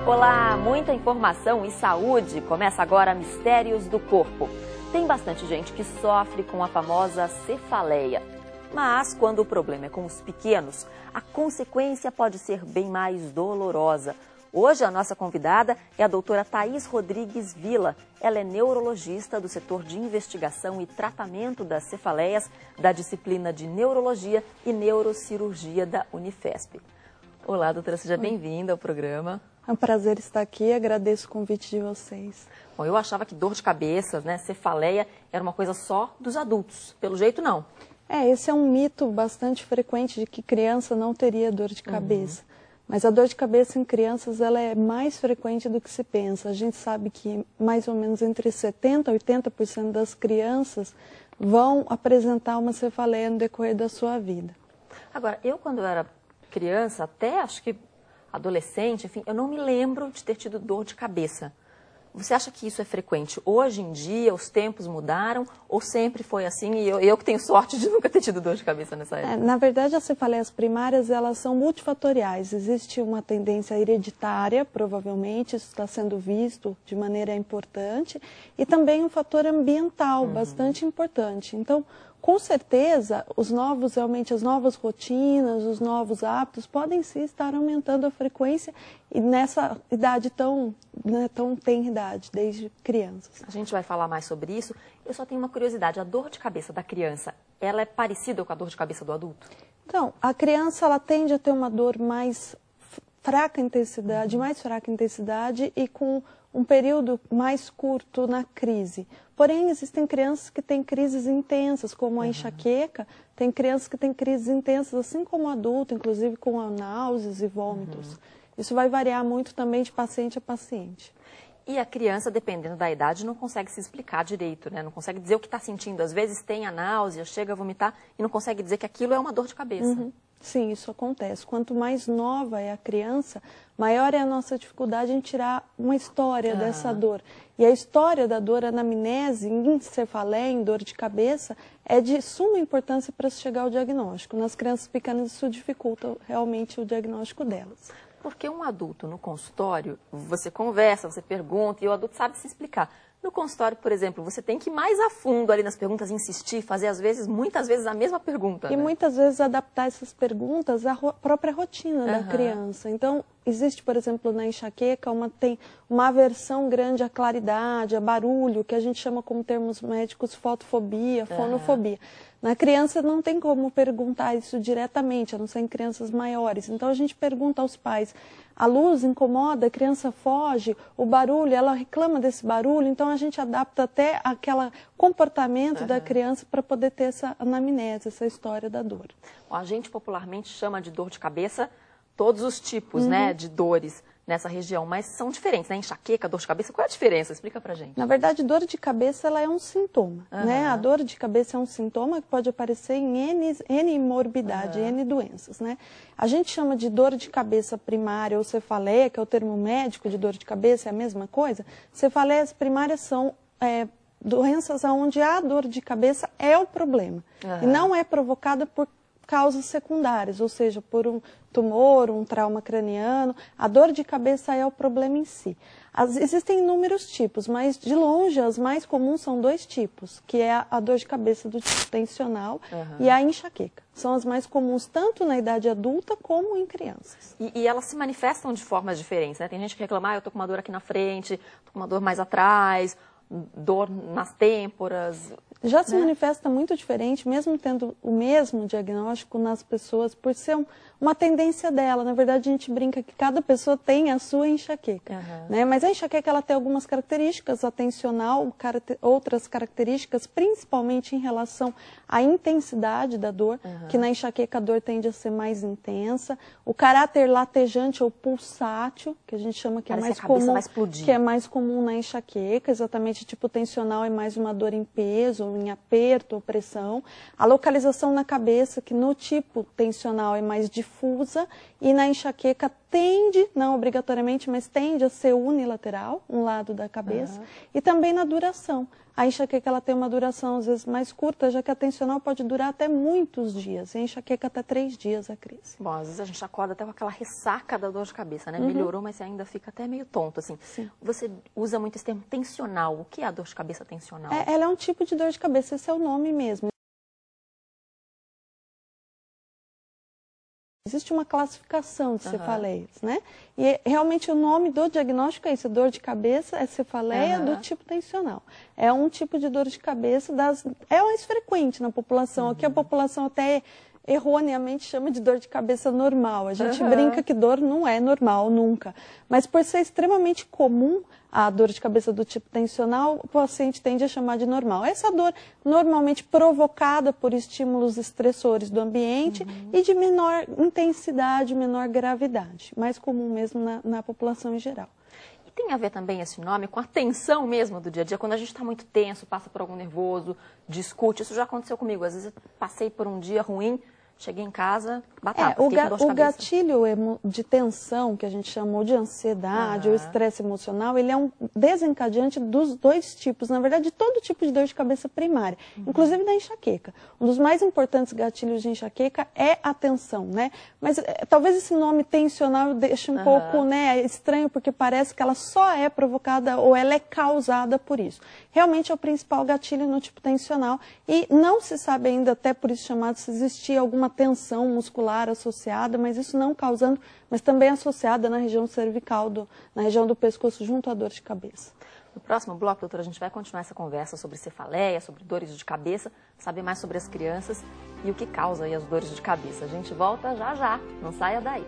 Olá, muita informação e saúde. Começa agora Mistérios do Corpo. Tem bastante gente que sofre com a famosa cefaleia. Mas quando o problema é com os pequenos, a consequência pode ser bem mais dolorosa. Hoje a nossa convidada é a doutora Thaís Rodrigues Villa. Ela é neurologista do setor de investigação e tratamento das cefaleias da disciplina de Neurologia e Neurocirurgia da Unifesp. Olá, doutora, seja bem-vinda ao programa. É um prazer estar aqui, agradeço o convite de vocês. Bom, eu achava que dor de cabeça, cefaleia, era uma coisa só dos adultos. Pelo jeito, não. Esse é um mito bastante frequente de que criança não teria dor de cabeça. Mas a dor de cabeça em crianças ela é mais frequente do que se pensa. A gente sabe que mais ou menos entre 70% e 80% das crianças vão apresentar uma cefaleia no decorrer da sua vida. Agora, eu quando era criança, até acho que adolescente, enfim, eu não me lembro de ter tido dor de cabeça. Você acha que isso é frequente? Hoje em dia, os tempos mudaram ou sempre foi assim e eu que tenho sorte de nunca ter tido dor de cabeça nessa época? Na verdade, as cefaleias primárias, elas são multifatoriais. Existe uma tendência hereditária, provavelmente, isso está sendo visto de maneira importante, e também um fator ambiental bastante importante. Então, com certeza, realmente as novas rotinas, os novos hábitos podem sim estar aumentando a frequência e nessa idade tão tenra idade, desde crianças. A gente vai falar mais sobre isso. Eu só tenho uma curiosidade, a dor de cabeça da criança, ela é parecida com a dor de cabeça do adulto? Então, a criança ela tende a ter uma dor mais fraca intensidade, e com um período mais curto na crise. Porém, existem crianças que têm crises intensas, como a enxaqueca, tem crianças que têm crises intensas, assim como o adulto, inclusive com náuseas e vômitos. Isso vai variar muito também de paciente a paciente. E a criança, dependendo da idade, não consegue se explicar direito, né? Não consegue dizer o que está sentindo. Às vezes tem a náusea, chega a vomitar e não consegue dizer que aquilo é uma dor de cabeça. Sim, isso acontece. Quanto mais nova é a criança, maior é a nossa dificuldade em tirar uma história dessa dor. E a história da dor, a anamnese, em cefaleia, em dor de cabeça, é de suma importância para se chegar ao diagnóstico. Nas crianças pequenas, isso dificulta realmente o diagnóstico delas. Porque um adulto no consultório, você conversa, você pergunta e o adulto sabe se explicar. No consultório, por exemplo, você tem que ir mais a fundo ali nas perguntas, insistir, fazer muitas vezes a mesma pergunta. E né? muitas vezes adaptar essas perguntas à própria rotina da criança. Então, existe, por exemplo, na enxaqueca, tem uma aversão grande à claridade, a barulho, que a gente chama como termos médicos fotofobia, fonofobia. Na criança não tem como perguntar isso diretamente, a não ser em crianças maiores. Então a gente pergunta aos pais, a luz incomoda, a criança foge, o barulho, ela reclama desse barulho, então a gente adapta até aquele comportamento da criança para poder ter essa anamnese, essa história da dor. A gente popularmente chama de dor de cabeça todos os tipos de dores nessa região, mas são diferentes, né? Enxaqueca, dor de cabeça, qual é a diferença? Explica pra gente. Na verdade, dor de cabeça ela é um sintoma, né? A dor de cabeça é um sintoma que pode aparecer em N morbidade, N doenças, né? A gente chama de dor de cabeça primária ou cefaleia, que é o termo médico de dor de cabeça, é a mesma coisa. Cefaleias primárias são doenças onde a dor de cabeça é o problema e não é provocada por causas secundárias, ou seja, por um tumor, um trauma craniano. A dor de cabeça é o problema em si. Existem inúmeros tipos, mas de longe as mais comuns são dois tipos, que é a dor de cabeça do tipo tensional e a enxaqueca. São as mais comuns tanto na idade adulta como em crianças. E elas se manifestam de formas diferentes, né? Tem gente que reclama, eu tô com uma dor aqui na frente, tô com uma dor mais atrás, dor nas têmporas. Já se manifesta muito diferente, mesmo tendo o mesmo diagnóstico nas pessoas, por ser uma tendência dela. Na verdade, a gente brinca que cada pessoa tem a sua enxaqueca. Né? Mas a enxaqueca ela tem algumas características, a tensional, outras características, principalmente em relação à intensidade da dor, que na enxaqueca a dor tende a ser mais intensa. O caráter latejante ou pulsátil, que a gente chama que é mais comum, que é mais comum na enxaqueca, exatamente tipo tensional é mais uma dor em peso, em aperto ou pressão. A localização na cabeça, que no tipo tensional é mais difusa, e na enxaqueca tende, não obrigatoriamente, mas tende a ser unilateral, um lado da cabeça, e também na duração. A enxaqueca ela tem uma duração às vezes mais curta, já que a tensional pode durar até muitos dias. E a enxaqueca até 3 dias a crise. Bom, às vezes a gente acorda até com aquela ressaca da dor de cabeça, né? Melhorou, mas você ainda fica até meio tonto, assim. Sim. Você usa muito esse termo tensional. O que é a dor de cabeça tensional? Ela é um tipo de dor de cabeça, esse é o nome mesmo. Existe uma classificação de cefaleias, né? E realmente o nome do diagnóstico é isso, dor de cabeça é cefaleia do tipo tensional. É um tipo de dor de cabeça é mais frequente na população, aqui a população até erroneamente chama de dor de cabeça normal. A gente brinca que dor não é normal nunca, mas por ser extremamente comum a dor de cabeça do tipo tensional, o paciente tende a chamar de normal. Essa dor normalmente provocada por estímulos estressores do ambiente e de menor intensidade, menor gravidade, mais comum mesmo na população em geral. E tem a ver também esse nome com a tensão mesmo do dia a dia, quando a gente está muito tenso, passa por algum nervoso, discute. Isso já aconteceu comigo, às vezes eu passei por um dia ruim, cheguei em casa, batata, fiquei com dor de cabeça. O gatilho de tensão, que a gente chamou de ansiedade ou estresse emocional, ele é um desencadeante dos dois tipos, na verdade, de todo tipo de dor de cabeça primária, inclusive da enxaqueca. Um dos mais importantes gatilhos de enxaqueca é a tensão, né? Mas talvez esse nome tensional deixe um pouco, né, estranho, porque parece que ela só é provocada ou ela é causada por isso. Realmente é o principal gatilho no tipo tensional e não se sabe ainda, até por isso chamado, se existia alguma tensão muscular associada, mas isso não causando, mas também associada na região cervical, na região do pescoço, junto à dor de cabeça. No próximo bloco, doutora, a gente vai continuar essa conversa sobre cefaleia, sobre dores de cabeça, saber mais sobre as crianças e o que causa aí as dores de cabeça. A gente volta já já, não saia daí.